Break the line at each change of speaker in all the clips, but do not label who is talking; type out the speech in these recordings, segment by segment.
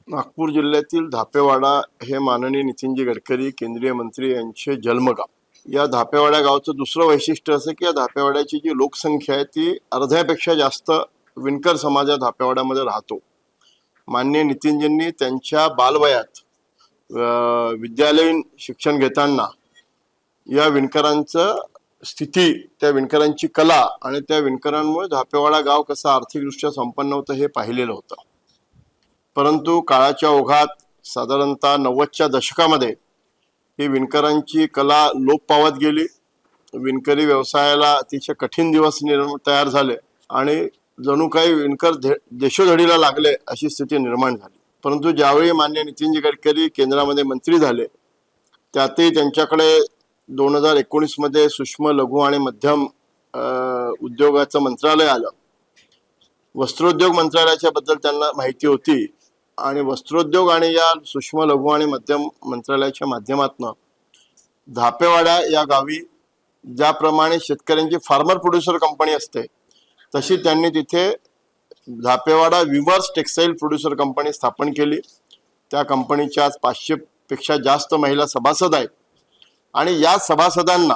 नागपूर जिल्ह्यातील धापेवाडा हे माननीय नितीनजी गडकरी केंद्रीय मंत्री यांचे जन्मगाव. या धापेवाडा गावचं दुसरं वैशिष्ट्य असं की या धापेवाड्याची जी लोकसंख्या आहे ती अर्ध्यापेक्षा जास्त विणकर समाज या धापेवाड्यामध्ये राहतो. माननीय नितीनजींनी त्यांच्या बालवयात विद्यालयीन शिक्षण घेताना या विणकरांचं स्थिती, त्या विणकरांची कला आणि त्या विणकरांमुळे धापेवाडा गाव कसं आर्थिकदृष्ट्या संपन्न होतं हे पाहिलेलं होतं. परंतु काळाच्या ओघात साधारणतः 90च्या दशकामध्ये ही विणकरांची कला लोप पावत गेली. विणकरी व्यवसायाला अतिशय कठीण दिवस तयार झाले आणि जणू काही विणकर देशोधडीला लागले अशी स्थिती निर्माण झाली. परंतु ज्यावेळी माननीय नितीनजी गडकरी केंद्रामध्ये मंत्री झाले त्यातही त्यांच्याकडे 2019 मध्ये सूक्ष्म लघु आणि मध्यम उद्योगाचं मंत्रालय आलं. वस्त्रोद्योग मंत्रालयाच्या बद्दल त्यांना माहिती होती आणि वस्त्रोद्योग आणि या सूक्ष्म लघु आणि मध्यम मंत्रालयाच्या माध्यमातून धापेवाडा या गावी ज्याप्रमाणे शेतकऱ्यांची फार्मर प्रोड्युसर कंपनी असते तशी त्यांनी तिथे Dhapewada weavers textile producer company स्थापन केली. त्या कंपनीच्या आज 500 पेक्षा जास्त महिला सभासद आहेत आणि या सभासदांना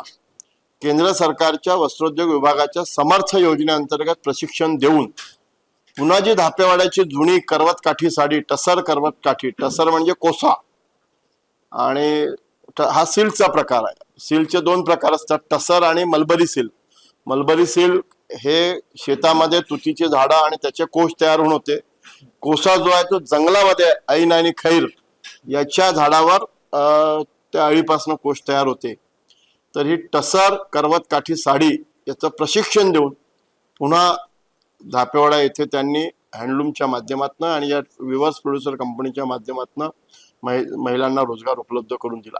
केंद्र सरकारच्या वस्त्रोद्योग विभागाच्या समर्थ योजनेअंतर्गत प्रशिक्षण देऊन पुन्हा जी धापेवाड्याची जुनी करवत काठी साडी, टसर करवत काठी, टसर म्हणजे कोसा आणि हा सिल्कचा प्रकार आहे. सिल्कचे 2 प्रकार असतात, टसर आणि मलबरी सिल्क. मलबरी सिल्क हे शेतामध्ये तुतीचे झाडं आणि त्याचे कोश तयार होऊन होते. कोसा जो आहे तो जंगलामध्ये ऐन आणि खैर याच्या झाडावर त्या अळीपासून कोश तयार होते. तर ही टसर करवत काठी साडी याचं प्रशिक्षण देऊन पुन्हा धापेवाडा येथे त्यांनी हँडलूमच्या माध्यमातून आणि या विवर्स प्रोड्युसर कंपनीच्या माध्यमातून महिलांना रोजगार उपलब्ध करून दिला.